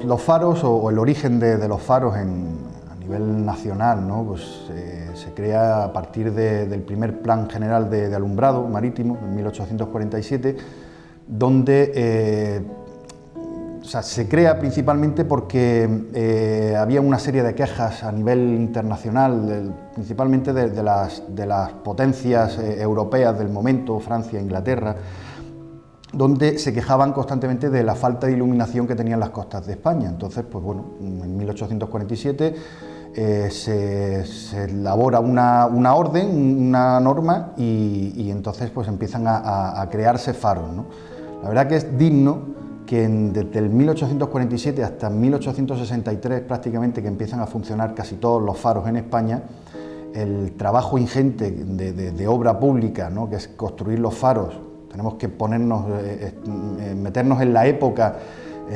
Los faros o el origen de los faros a nivel nacional, ¿no? Pues, se crea a partir del primer Plan General de Alumbrado Marítimo, en 1847, donde se crea principalmente porque había una serie de quejas a nivel internacional, principalmente de las potencias europeas del momento, Francia, Inglaterra, donde se quejaban constantemente de la falta de iluminación que tenían las costas de España. Entonces, pues bueno, en 1847 se elabora una orden, una norma, y entonces pues empiezan a crearse faros, ¿no? La verdad que es digno que desde el 1847 hasta 1863 prácticamente, que empiezan a funcionar casi todos los faros en España, el trabajo ingente de obra pública, ¿no? Que es construir los faros. Tenemos que meternos en la época,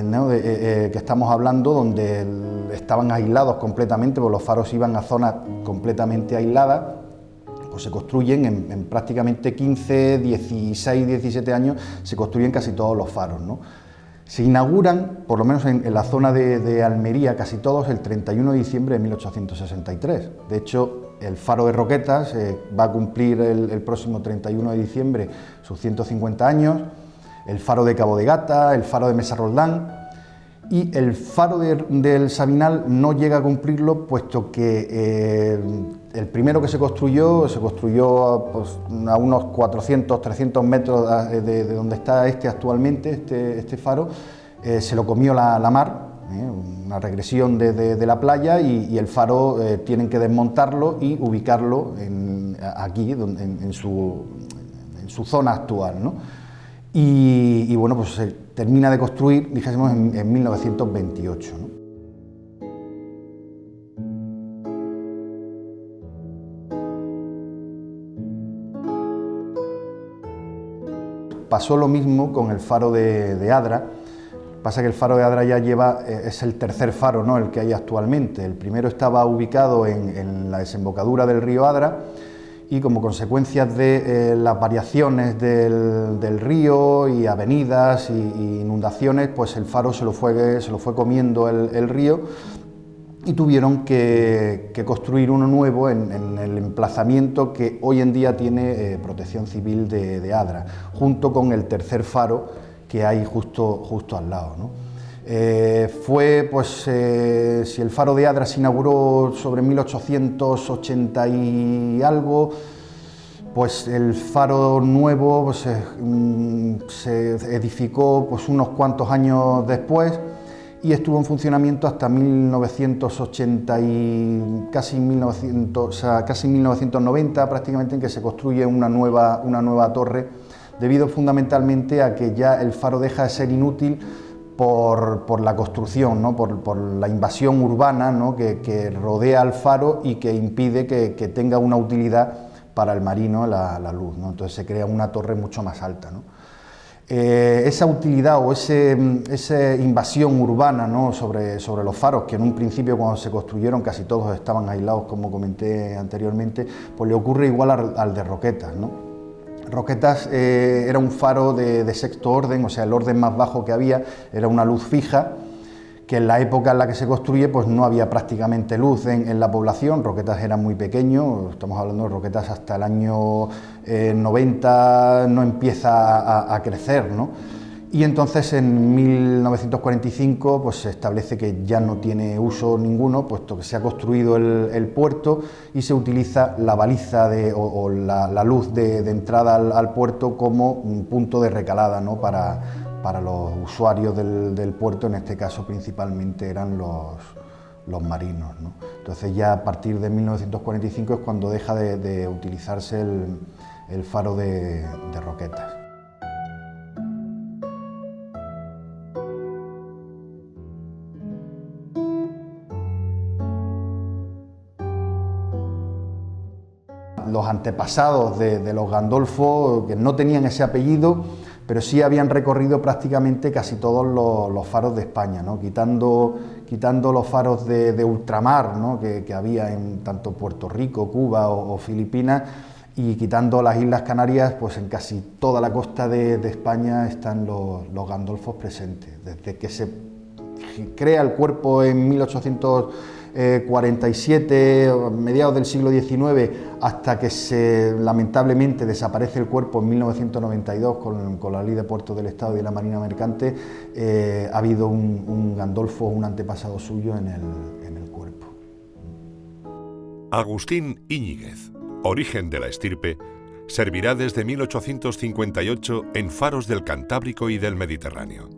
¿no? Que estamos hablando, donde estaban aislados completamente, porque los faros iban a zonas completamente aisladas. Pues se construyen en prácticamente 15, 16, 17 años, se construyen casi todos los faros, ¿no? Se inauguran, por lo menos en la zona de Almería, casi todos el 31 de diciembre de 1863. De hecho, el faro de Roquetas va a cumplir el próximo 31 de diciembre sus 150 años, el faro de Cabo de Gata, el faro de Mesa Roldán, y el faro del Sabinal no llega a cumplirlo, puesto que el primero que se construyó pues, a unos 400, 300 metros de donde está actualmente, este faro, se lo comió la mar, una regresión de la playa, y el faro tienen que desmontarlo y ubicarlo aquí, en su zona actual, ¿no? Y bueno, pues se termina de construir, dijésemos, en 1928, ¿no? Pasó lo mismo con el faro de Adra. Pasa que el faro de Adra ya es el tercer faro, ¿no?, el que hay actualmente. El primero estaba ubicado en la desembocadura del río Adra, y como consecuencia de las variaciones del río y avenidas y inundaciones, pues el faro se lo fue comiendo el río, y tuvieron que construir uno nuevo en el emplazamiento que hoy en día tiene Protección Civil de Adra, junto con el tercer faro que hay justo al lado, ¿no? Si el faro de Adra se inauguró sobre 1880 y algo, pues el faro nuevo pues, se edificó pues, unos cuantos años después, y estuvo en funcionamiento hasta 1980 y casi 1990 prácticamente, en que se construye una nueva torre, debido fundamentalmente a que ya el faro deja de ser inútil por la construcción, ¿no?, por la invasión urbana, ¿no?, que rodea al faro y que impide que tenga una utilidad para el marino la luz, ¿no? Entonces se crea una torre mucho más alta, ¿no? Esa utilidad o esa invasión urbana, ¿no?, sobre los faros, que en un principio, cuando se construyeron, casi todos estaban aislados, como comenté anteriormente, pues le ocurre igual al de Roquetas, ¿no? Roquetas era un faro de sexto orden, o sea, el orden más bajo que había, era una luz fija, que en la época en la que se construye pues no había prácticamente luz en la población. Roquetas era muy pequeño, estamos hablando de Roquetas hasta el año 90 no empieza a crecer, ¿no? Y entonces en 1945 pues se establece que ya no tiene uso ninguno, puesto que se ha construido el puerto, y se utiliza la baliza o la luz de entrada al puerto como un punto de recalada, ¿no?, para los usuarios del puerto. En este caso principalmente eran los marinos, ¿no? Entonces ya a partir de 1945 es cuando deja de utilizarse el faro de Roquetas. Los antepasados de los Gandolfo, que no tenían ese apellido, pero sí habían recorrido prácticamente casi todos los faros de España, ¿no?, quitando los faros de ultramar, ¿no?, que había en tanto Puerto Rico, Cuba o Filipinas, y quitando las Islas Canarias, pues en casi toda la costa de España están los Gandolfos presentes. Desde que se crea el cuerpo en 1847, mediados del siglo XIX, hasta que lamentablemente desaparece el cuerpo en 1992 con la Ley de Puertos del Estado y de la Marina Mercante. Ha habido un Gandolfo, un antepasado suyo en el cuerpo. Agustín Íñiguez, origen de la estirpe, servirá desde 1858 en faros del Cantábrico y del Mediterráneo.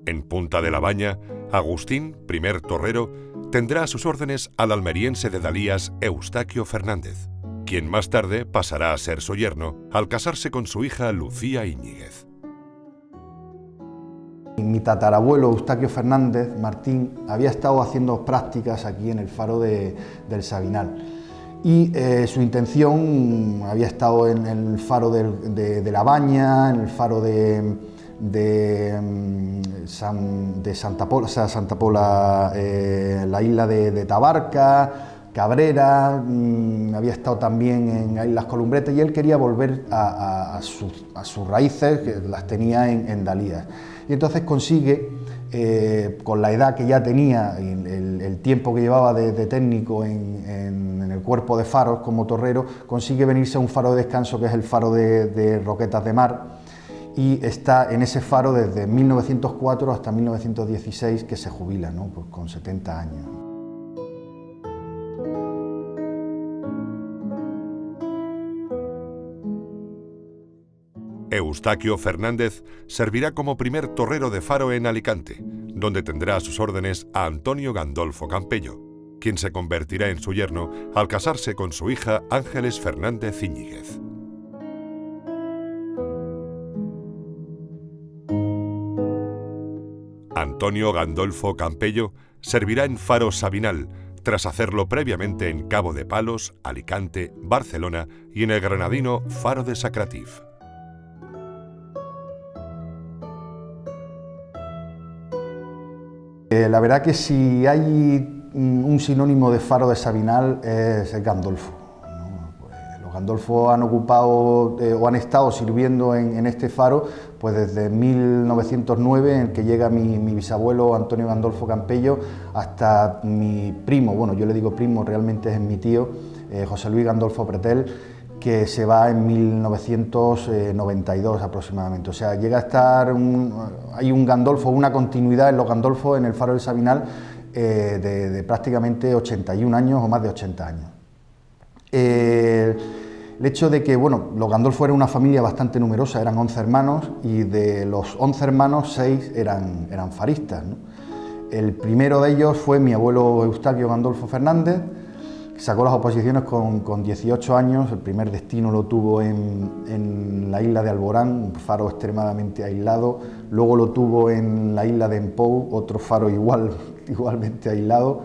En Punta de la Baña, Agustín, primer torrero, tendrá a sus órdenes al almeriense de Dalías Eustaquio Fernández, quien más tarde pasará a ser su yerno al casarse con su hija Lucía Íñiguez. Mi tatarabuelo Eustaquio Fernández Martín había estado haciendo prácticas aquí en el faro del Sabinal y su intención había estado en el faro de La Baña, en el faro de Santa Pola, la isla de Tabarca, Cabrera, había estado también en Islas Columbretes, y él quería volver a sus raíces, que las tenía en Dalías. Y entonces consigue, con la edad que ya tenía, el tiempo que llevaba de técnico en el cuerpo de faros como torrero, consigue venirse a un faro de descanso que es el faro de Roquetas de Mar, y está en ese faro desde 1904 hasta 1916, que se jubila, ¿no? Pues con 70 años. Eustaquio Fernández servirá como primer torrero de faro en Alicante, donde tendrá a sus órdenes a Antonio Gandolfo Campello, quien se convertirá en su yerno al casarse con su hija Ángeles Fernández Íñiguez. Antonio Gandolfo Campello servirá en faro Sabinal, tras hacerlo previamente en Cabo de Palos, Alicante, Barcelona y en el granadino faro de Sacratif. La verdad que si hay un sinónimo de faro de Sabinal es el Gandolfo, ¿no? Pues los Gandolfos han ocupado o han estado sirviendo en este faro pues desde 1909, en el que llega mi bisabuelo Antonio Gandolfo Campello, hasta mi primo, bueno, yo le digo primo, realmente es mi tío, José Luis Gandolfo Pretel, que se va en 1992 aproximadamente. O sea, llega a estar, hay un Gandolfo, una continuidad en los Gandolfos en el faro del Sabinal de prácticamente 81 años o más de 80 años. El hecho de que, bueno, los Gandolfo eran una familia bastante numerosa, eran 11 hermanos, y de los 11 hermanos, 6 eran faristas, ¿no? El primero de ellos fue mi abuelo Eustaquio Gandolfo Fernández, que sacó las oposiciones con 18 años. El primer destino lo tuvo en la isla de Alborán, un faro extremadamente aislado. Luego lo tuvo en la isla de Empou, otro faro igualmente aislado.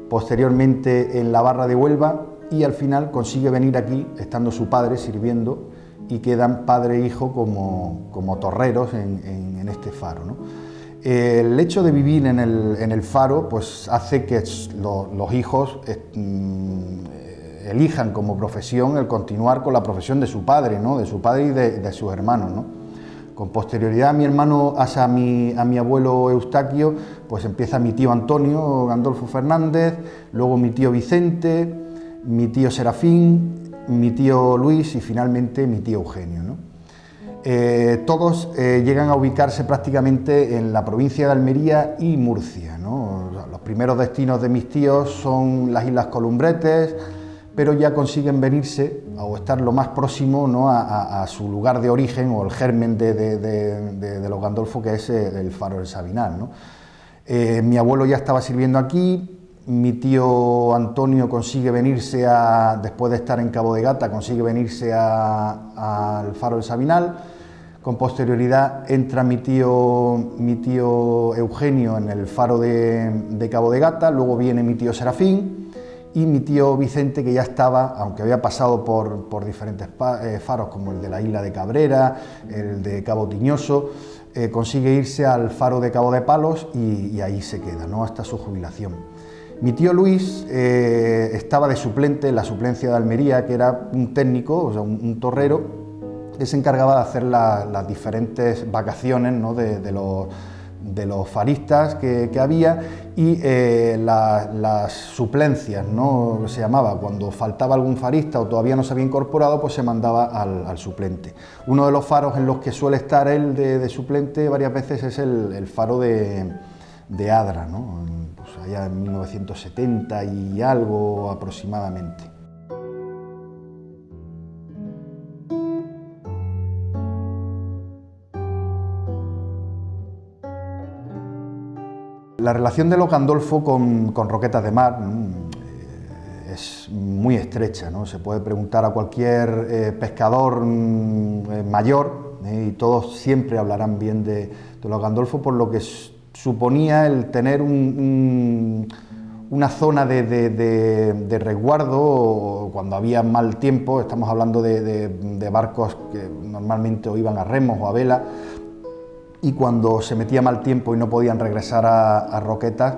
Posteriormente en la Barra de Huelva, y al final consigue venir aquí, estando su padre sirviendo, y quedan padre e hijo como torreros en este faro, ¿no? El hecho de vivir en el faro pues hace que los hijos elijan como profesión el continuar con la profesión de su padre, ¿no? De su padre y de sus hermanos, ¿no? Con posterioridad a mi hermano, a mi abuelo Eustaquio, pues empieza mi tío Antonio Gandolfo Fernández, luego mi tío Vicente, mi tío Serafín, mi tío Luis y finalmente mi tío Eugenio, ¿no? Todos llegan a ubicarse prácticamente en la provincia de Almería y Murcia, ¿no? Los primeros destinos de mis tíos son las Islas Columbretes, pero ya consiguen venirse o estar lo más próximo, ¿no? a su lugar de origen o el germen de los Gandolfo, que es el faro del Sabinal, ¿no? Mi abuelo ya estaba sirviendo aquí. Mi tío Antonio consigue venirse después de estar en Cabo de Gata, consigue venirse al faro del Sabinal. Con posterioridad entra mi tío Eugenio en el faro de Cabo de Gata, luego viene mi tío Serafín y mi tío Vicente, que ya estaba, aunque había pasado por diferentes faros como el de la isla de Cabrera, el de Cabo Tiñoso, consigue irse al faro de Cabo de Palos y ahí se queda, ¿no? Hasta su jubilación. Mi tío Luis estaba de suplente en la suplencia de Almería, que era un técnico, o sea, un torrero, que se encargaba de hacer las diferentes vacaciones, ¿no? de de los faristas que había y las suplencias, ¿no? Se llamaba, cuando faltaba algún farista o todavía no se había incorporado, pues se mandaba al suplente. Uno de los faros en los que suele estar él de suplente varias veces es el faro de Adra, ¿no? Pues allá en 1970 y algo aproximadamente. La relación de los Gandolfo con Roquetas de Mar es muy estrecha, ¿no? Se puede preguntar a cualquier pescador mayor y todos siempre hablarán bien de los Gandolfo por lo que suponía el tener una zona de resguardo cuando había mal tiempo. Estamos hablando de barcos que normalmente o iban a remos o a vela, y cuando se metía mal tiempo y no podían regresar a Roquetas,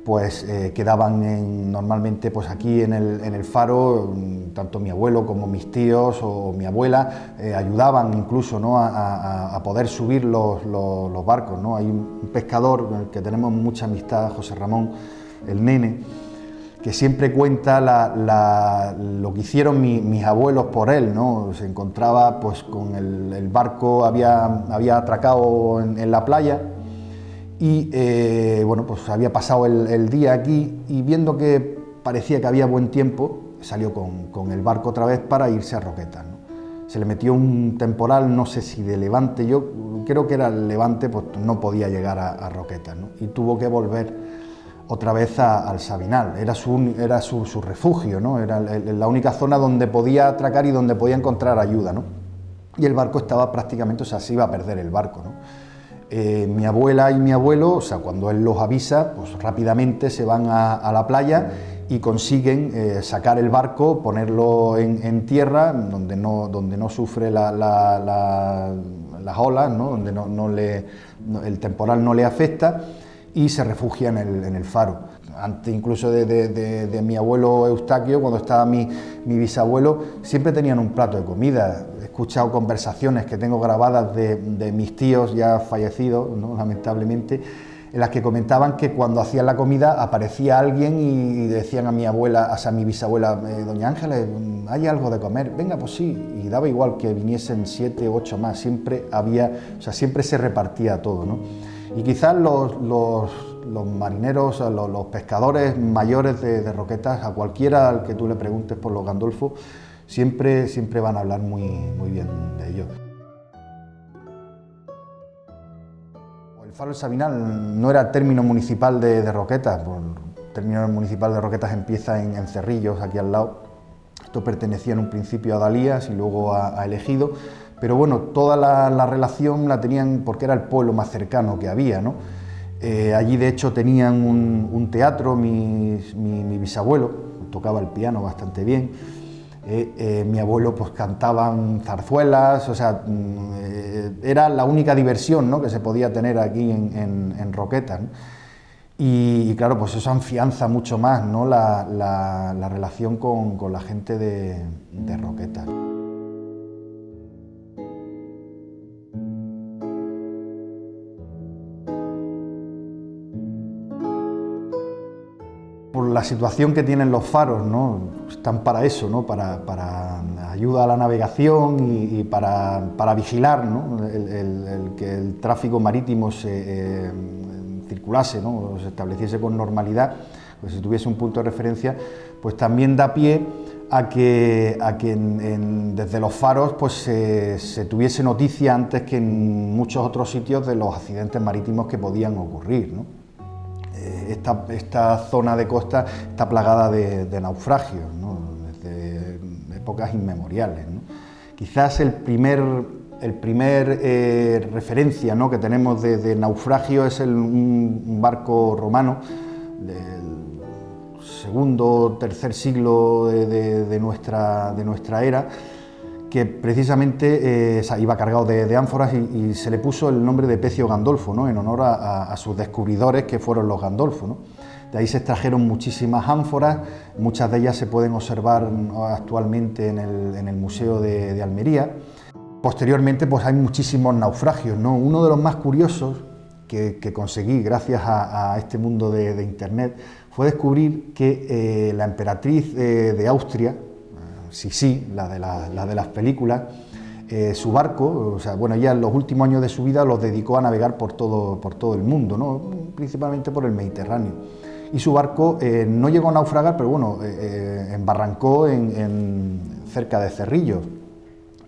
pues quedaban normalmente pues aquí en el faro. Tanto mi abuelo como mis tíos o mi abuela ayudaban incluso, ¿no? a poder subir los barcos, ¿no? Hay un pescador con el que tenemos mucha amistad, José Ramón, el Nene, que siempre cuenta lo que hicieron mis abuelos por él, ¿no? Se encontraba pues con el barco, había atracado en la playa y bueno, pues había pasado el día aquí, y viendo que parecía que había buen tiempo, salió con el barco otra vez para irse a Roquetas, ¿no? Se le metió un temporal, no sé si de levante, yo creo que era el levante, pues no podía llegar a Roquetas, ¿no? Y tuvo que volver otra vez al Sabinal. Era su refugio, ¿no? Era la única zona donde podía atracar y donde podía encontrar ayuda, ¿no? Y el barco estaba prácticamente, o sea, se iba a perder el barco, ¿no? Mi abuela y mi abuelo, o sea, cuando él los avisa, pues rápidamente se van a la playa y consiguen sacar el barco, ponerlo en tierra, donde no sufre las olas, ¿no? Donde el temporal no le afecta, y se refugia en el faro. Antes incluso de mi abuelo Eustaquio, cuando estaba mi bisabuelo, siempre tenían un plato de comida. He escuchado conversaciones que tengo grabadas de mis tíos ya fallecidos, ¿no? Lamentablemente, en las que comentaban que cuando hacían la comida aparecía alguien y decían a mi abuela, o sea, a mi bisabuela, doña Ángeles, ¿hay algo de comer? Venga, pues sí, y daba igual que viniesen 7 u 8 más, siempre había, o sea, siempre se repartía todo, ¿no? Y quizás los marineros, los pescadores mayores de Roquetas, a cualquiera al que tú le preguntes por los Gandolfo, siempre van a hablar muy bien de ellos. El faro del Sabinal no era el término municipal de Roquetas, el término municipal de Roquetas empieza en Cerrillos, aquí al lado. Esto pertenecía en un principio a Dalías y luego a El Ejido, pero bueno, toda la relación la tenían porque era el pueblo más cercano que había, ¿no? Allí de hecho tenían un teatro, mi bisabuelo tocaba el piano bastante bien, mi abuelo pues cantaban zarzuelas, o sea, era la única diversión, ¿no? que se podía tener aquí en Roquetas, ¿no? Y claro, pues eso afianza mucho más, ¿no? la relación con la gente de Roquetas. Por la situación que tienen los faros, ¿no? Están para eso, ¿no? para ayuda a la navegación y para vigilar, ¿no? el que el tráfico marítimo circulase, ¿no? Se estableciese con normalidad, pues si tuviese un punto de referencia, pues también da pie a que desde los faros pues se tuviese noticia antes que en muchos otros sitios de los accidentes marítimos que podían ocurrir, ¿no? Esta zona de costa está plagada de naufragios, ¿no? Desde épocas inmemoriales, ¿no? Quizás el primer referencia, ¿no? que tenemos de naufragio es un barco romano del segundo o tercer siglo de nuestra era, que precisamente iba cargado de ánforas y se le puso el nombre de Pecio Gandolfo, ¿no? en honor a sus descubridores, que fueron los Gandolfo, ¿no? De ahí se extrajeron muchísimas ánforas, muchas de ellas se pueden observar actualmente en el Museo de Almería. Posteriormente pues hay muchísimos naufragios, ¿no? Uno de los más curiosos que conseguí gracias a este mundo de Internet fue descubrir que la emperatriz de Austria, Sisi, la de las películas, su barco, o sea, bueno, ya en los últimos años de su vida los dedicó a navegar por todo el mundo, ¿no? Principalmente por el Mediterráneo. Y su barco no llegó a naufragar, pero bueno, embarrancó cerca de Cerrillos.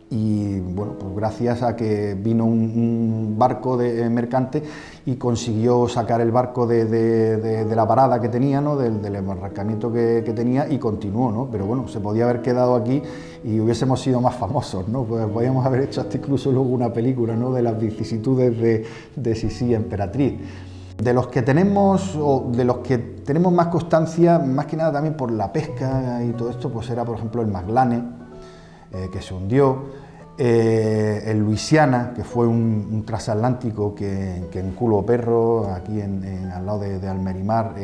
Y bueno, pues gracias a que vino un barco mercante y consiguió sacar el barco de la parada que tenía, ¿no? del embarcamiento que tenía, y continuó, ¿no? Pero bueno, se podía haber quedado aquí y hubiésemos sido más famosos, ¿no? Pues podíamos haber hecho hasta incluso luego una película, ¿no? De las vicisitudes de Sisi emperatriz. De los que tenemos más constancia, más que nada también por la pesca y todo esto, pues era por ejemplo el Maglane, que se hundió, el Luisiana, que fue un transatlántico que en Culo Perro, aquí al lado de Almerimar,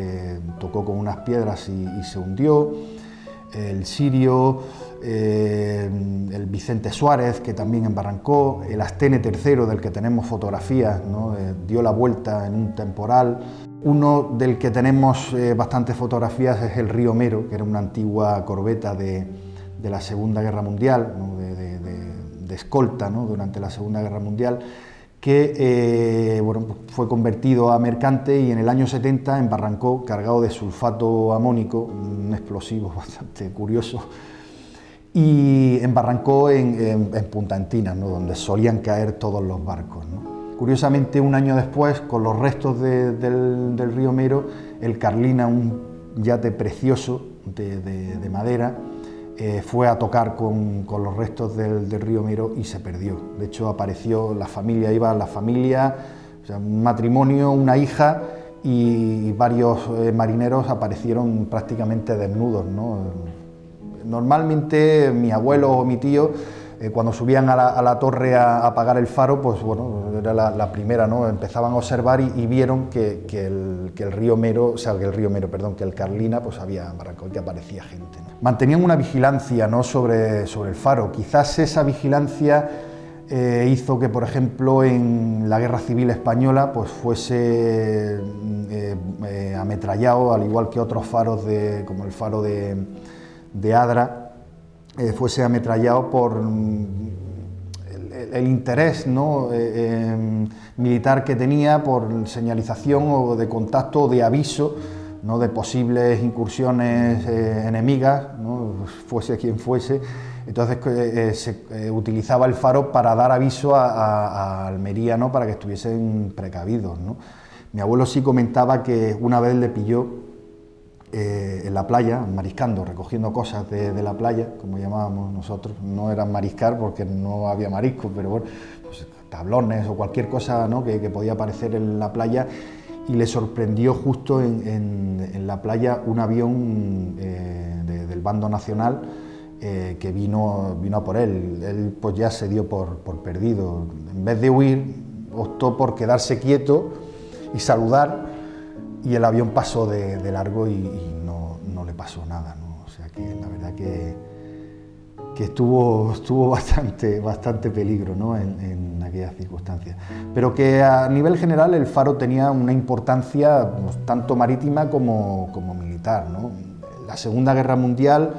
tocó con unas piedras y se hundió, el Sirio, el Vicente Suárez, que también embarrancó, el Astene III, del que tenemos fotografías, ¿no? Dio la vuelta en un temporal. Uno del que tenemos bastantes fotografías es el Río Mero, que era una antigua corbeta de la Segunda Guerra Mundial, ¿no? de escolta, ¿no? Durante la Segunda Guerra Mundial, que bueno, fue convertido a mercante y en el año 70 embarrancó cargado de sulfato amónico, un explosivo bastante curioso, y embarrancó en Punta Antinas, ¿no? Donde solían caer todos los barcos, ¿no? Curiosamente, un año después, con los restos del Río Mero, el Carlina, un yate precioso de madera, fue a tocar con los restos del Río Mero y se perdió. De hecho, apareció la familia, o sea, un matrimonio, una hija y varios marineros aparecieron prácticamente desnudos, ¿no? Normalmente mi abuelo o mi tío, cuando subían a la torre a apagar el faro, pues bueno, era la primera, ¿no? Empezaban a observar y vieron que el Río Mero, o sea, que el Carlina, pues había embarrancado y que aparecía gente, ¿no? Mantenían una vigilancia, ¿no? sobre el faro. Quizás esa vigilancia hizo que, por ejemplo, en la Guerra Civil Española, pues fuese ametrallado, al igual que otros faros como el faro de Adra, fuese ametrallado por el interés, ¿no? Militar que tenía, por señalización o de contacto o de aviso, ¿no? De posibles incursiones enemigas, ¿no? Fuese quien fuese. Entonces se utilizaba el faro para dar aviso a Almería, ¿no? Para que estuviesen precavidos, ¿no? Mi abuelo sí comentaba que una vez le pilló en la playa, mariscando, recogiendo cosas de la playa, como llamábamos nosotros. No era mariscar porque no había marisco, pero bueno, pues tablones o cualquier cosa, ¿no? que podía aparecer en la playa, y le sorprendió justo en la playa un avión del bando nacional que vino a por él. Él pues ya se dio por perdido. En vez de huir, optó por quedarse quieto y saludar, y el avión pasó de largo y no le pasó nada, ¿no? O sea que la verdad que estuvo bastante peligro, ¿no? en aquellas circunstancias. Pero que a nivel general el faro tenía una importancia, pues, tanto marítima como militar, ¿no? La Segunda Guerra Mundial,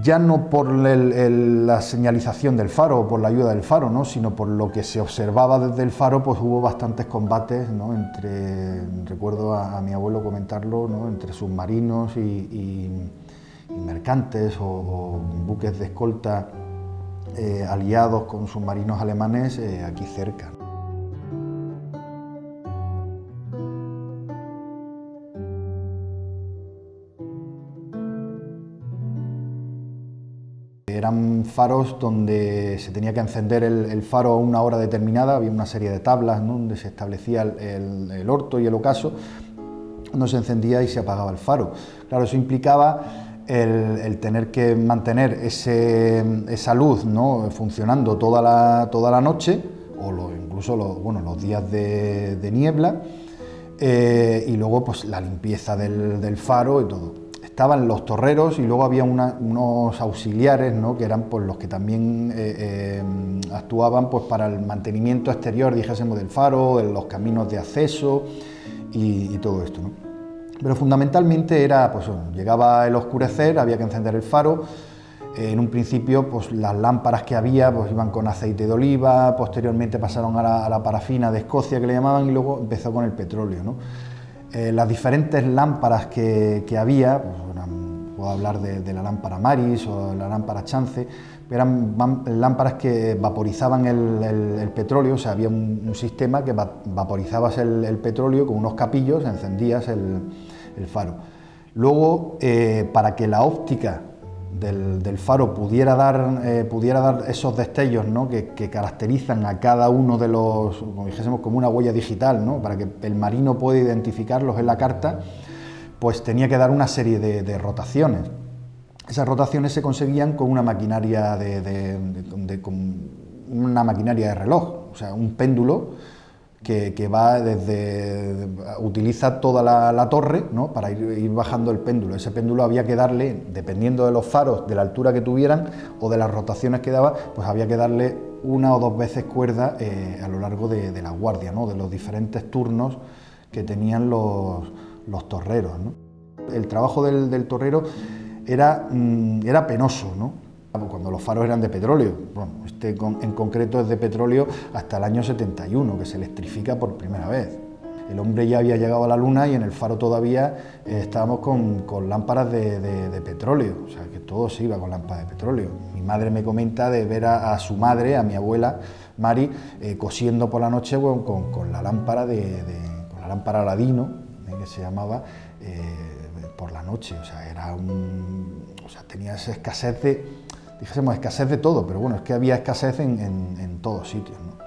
ya no por la señalización del faro o por la ayuda del faro, ¿no? Sino por lo que se observaba desde el faro, pues hubo bastantes combates, ¿no? Recuerdo a mi abuelo comentarlo, ¿no? Entre submarinos y mercantes o buques de escolta aliados con submarinos alemanes aquí cerca. Eran faros donde se tenía que encender el faro a una hora determinada, había una serie de tablas, ¿no? Donde se establecía el orto y el ocaso, no se encendía y se apagaba el faro. Claro, eso implicaba el tener que mantener esa luz, ¿no? Funcionando toda la noche, o incluso los días de niebla, y luego pues la limpieza del faro y todo. estaban los torreros y luego había unos auxiliares, ¿no?, que eran pues, los que también actuaban pues, para el mantenimiento exterior, dijésemos, del faro, de los caminos de acceso y todo esto, ¿no? Pero fundamentalmente era, pues llegaba el oscurecer, había que encender el faro. En un principio, pues las lámparas que había pues, iban con aceite de oliva, posteriormente pasaron a la parafina de Escocia, que le llamaban, y luego empezó con el petróleo, ¿no? Las diferentes lámparas que había, pues, puedo hablar de la lámpara Maris o la lámpara Chance, eran lámparas que vaporizaban el petróleo, o sea, había un sistema que vaporizabas el petróleo con unos capillos, encendías el faro. Luego, para que la óptica del faro pudiera dar esos destellos, ¿no?, que caracterizan a cada uno de los, como dijésemos, como una huella digital, ¿no?, para que el marino pueda identificarlos en la carta, pues tenía que dar una serie de rotaciones. Esas rotaciones se conseguían con una maquinaria una maquinaria de reloj, o sea, un péndulo que va utiliza toda la torre, ¿no?, para ir bajando el péndulo. Ese péndulo había que darle, dependiendo de los faros, de la altura que tuvieran o de las rotaciones que daba, pues había que darle una o dos veces cuerda a lo largo de la guardia, ¿no?, de los diferentes turnos que tenían los torreros, ¿no? El trabajo del torrero era penoso, ¿no?, cuando los faros eran de petróleo. Bueno, en concreto es de petróleo hasta el año 71, que se electrifica por primera vez. El hombre ya había llegado a la luna y en el faro todavía estábamos con lámparas de petróleo, o sea, que todo se iba con lámparas de petróleo. Mi madre me comenta de ver a su madre, a mi abuela Mari, cosiendo por la noche con la lámpara con la lámpara Aladino, que se llamaba, por la noche. O sea, tenía esa escasez escasez de todo, pero bueno, es que había escasez en todos sitios, ¿no?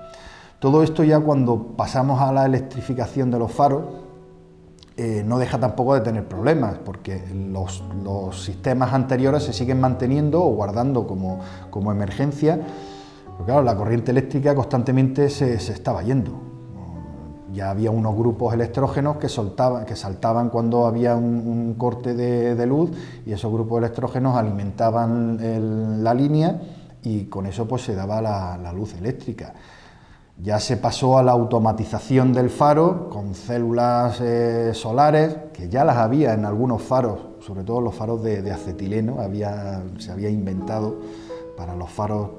Todo esto ya cuando pasamos a la electrificación de los faros, no deja tampoco de tener problemas, porque los sistemas anteriores se siguen manteniendo o guardando como emergencia, pero claro, la corriente eléctrica constantemente se estaba yendo. Ya había unos grupos electrógenos que saltaban cuando había un corte de luz, y esos grupos electrógenos alimentaban la línea y con eso pues se daba la luz eléctrica. Ya se pasó a la automatización del faro con células solares, que ya las había en algunos faros, sobre todo los faros de acetileno, se había inventado para los faros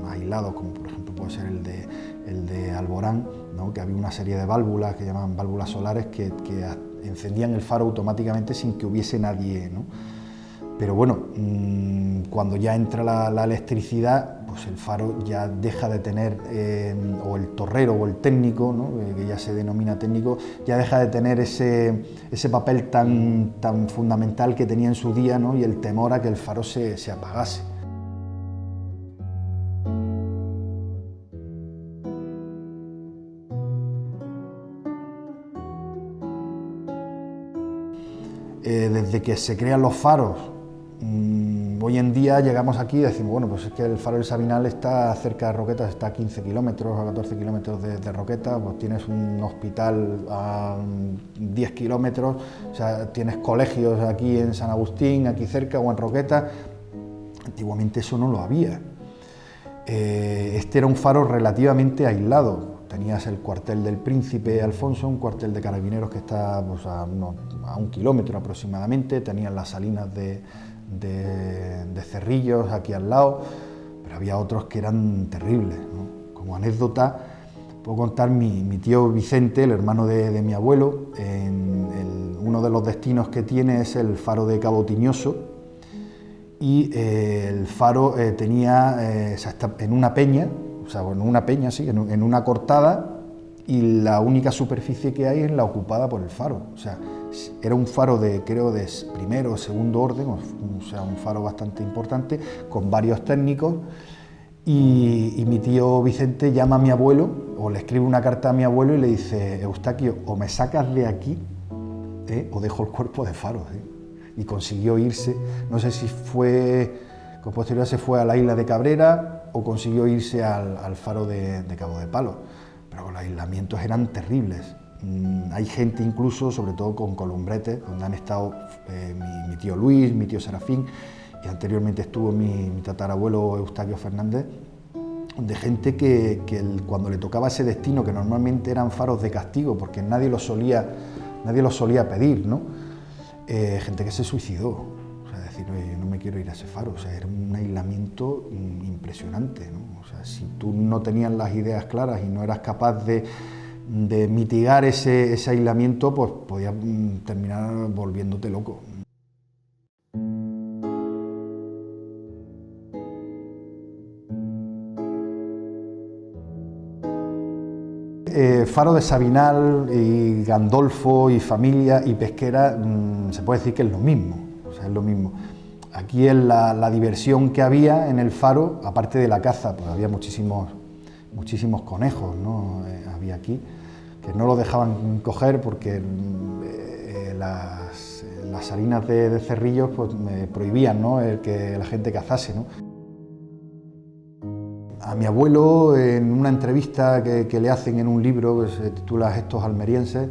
aislados, como por ejemplo puede ser el de Alborán, ¿no?, que había una serie de válvulas que llamaban válvulas solares que encendían el faro automáticamente sin que hubiese nadie, ¿no? Pero bueno, cuando ya entra la electricidad, pues el faro ya deja de tener, o el torrero o el técnico, ¿no?, que ya se denomina técnico, ya deja de tener ese papel tan fundamental que tenía en su día, ¿no?, y el temor a que el faro se apagase. Desde que se crean los faros, hoy en día llegamos aquí y decimos, bueno, pues es que el faro del Sabinal está cerca de Roquetas, está a 15 kilómetros, a 14 kilómetros de Roquetas, pues tienes un hospital a 10 kilómetros, o sea, tienes colegios aquí en San Agustín, aquí cerca, o en Roquetas. Antiguamente eso no lo había. Este era un faro relativamente aislado. Tenías el cuartel del Príncipe Alfonso, un cuartel de carabineros que está pues, a 1 kilómetro aproximadamente, tenían las salinas de Cerrillos aquí al lado, pero había otros que eran terribles, ¿no? Como anécdota, puedo contar mi tío Vicente, el hermano de mi abuelo, uno de los destinos que tiene es el faro de Cabo Tiñoso, y el faro tenía, está en una peña, o sea, en una peña, sí, en una cortada, y la única superficie que hay es la ocupada por el faro. O sea, era un faro creo de primero o segundo orden, o sea, un faro bastante importante, con varios técnicos, y mi tío Vicente llama a mi abuelo, o le escribe una carta a mi abuelo y le dice: Eustaquio, o me sacas de aquí, o dejo el cuerpo de faro. Y consiguió irse, no sé si con posterioridad se fue a la isla de Cabrera o consiguió irse al faro de Cabo de Palos, pero los aislamientos eran terribles. Hay gente incluso, sobre todo con Columbretes, donde han estado mi tío Luis, mi tío Serafín, y anteriormente estuvo mi tatarabuelo Eustaquio Fernández, de gente que cuando le tocaba ese destino, que normalmente eran faros de castigo, porque nadie los solía pedir, ¿no? Gente que se suicidó, o sea, decir, oye, yo no me quiero ir a ese faro, o sea, era un aislamiento impresionante, ¿no? O sea, si tú no tenías las ideas claras y no eras capaz de mitigar ese aislamiento, pues podías terminar volviéndote loco. Faro de Sabinal y Gandolfo y familia y pesquera, se puede decir que es lo mismo, o sea, es lo mismo. Aquí es la diversión que había en el faro, aparte de la caza, pues había muchísimos conejos, ¿no? Había aquí, que no los dejaban coger porque las salinas de Cerrillos pues, prohibían, ¿no? que la gente cazase, ¿no? A mi abuelo, en una entrevista que le hacen en un libro que se titula Gestos almerienses,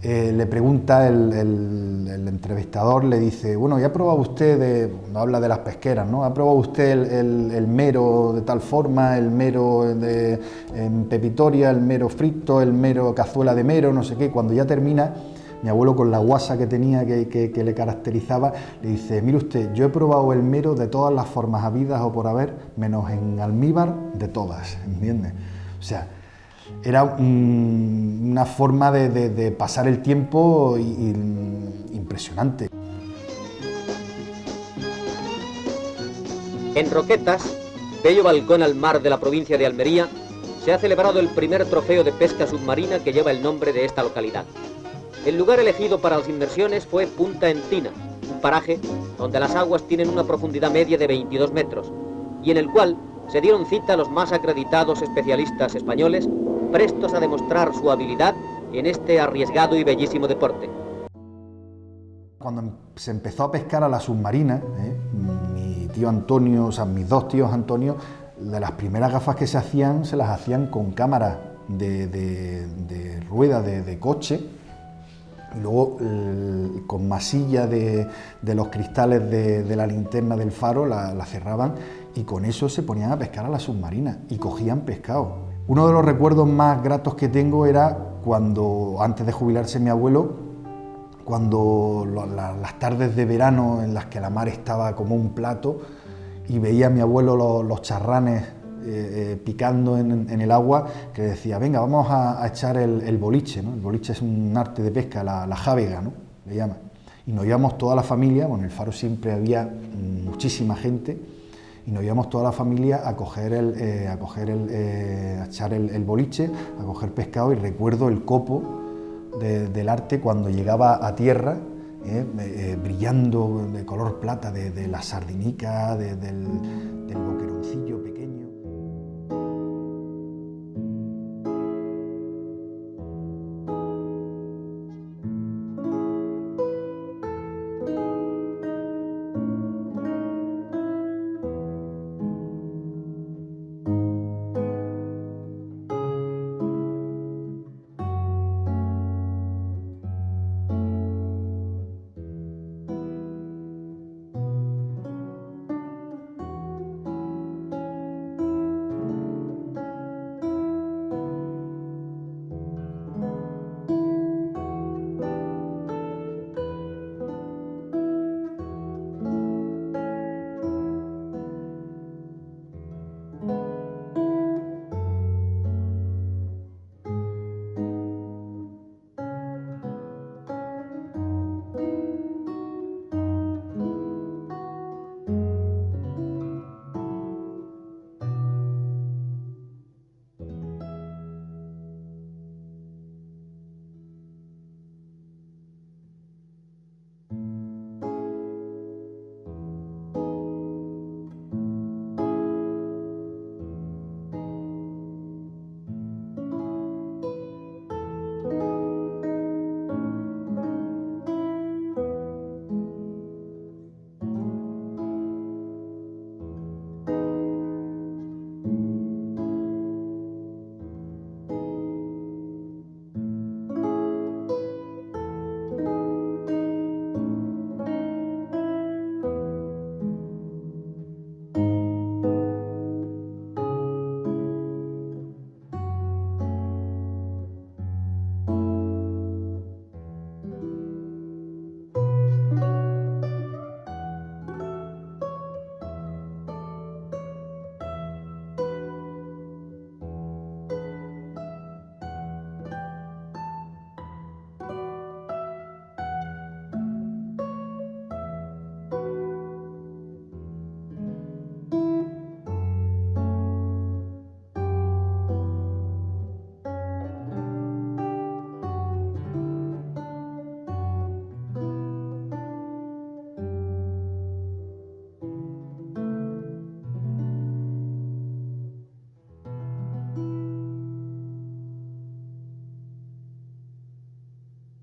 le pregunta el entrevistador, le dice, bueno, ¿ya ha probado usted, no habla de las pesqueras, ¿no? ¿Ha probado usted el mero de tal forma, el mero en pepitoria, el mero frito, el mero cazuela de mero, no sé qué? Cuando ya termina, mi abuelo, con la guasa que tenía, que le caracterizaba, le dice, mire usted, yo he probado el mero de todas las formas habidas o por haber, menos en almíbar de todas, ¿entiendes? O sea, era una forma de pasar el tiempo impresionante. En Roquetas, bello balcón al mar de la provincia de Almería, se ha celebrado el primer trofeo de pesca submarina que lleva el nombre de esta localidad. El lugar elegido para las inmersiones fue Punta Entina, un paraje donde las aguas tienen una profundidad media de 22 metros y en el cual se dieron cita los más acreditados especialistas españoles prestos a demostrar su habilidad en este arriesgado y bellísimo deporte. Cuando se empezó a pescar a la submarina, mi tío Antonio, o sea, mis dos tíos Antonio, de las primeras gafas que se las hacían con cámaras de rueda de coche, y luego con masilla de los cristales de la linterna del faro la cerraban y con eso se ponían a pescar a la submarina y cogían pescado. Uno de los recuerdos más gratos que tengo era cuando, antes de jubilarse mi abuelo, cuando las tardes de verano en las que la mar estaba como un plato y veía a mi abuelo los charranes picando en el agua, que decía, venga, vamos a echar el boliche, ¿no? El boliche es un arte de pesca, la jávega, ¿no? Le llaman. Y nos íbamos toda la familia, bueno, en el faro siempre había muchísima gente, y nos íbamos toda la familia a echar el boliche, a coger pescado, y recuerdo el copo del arte cuando llegaba a tierra, brillando de color plata, de la sardinica, del boqueroncillo.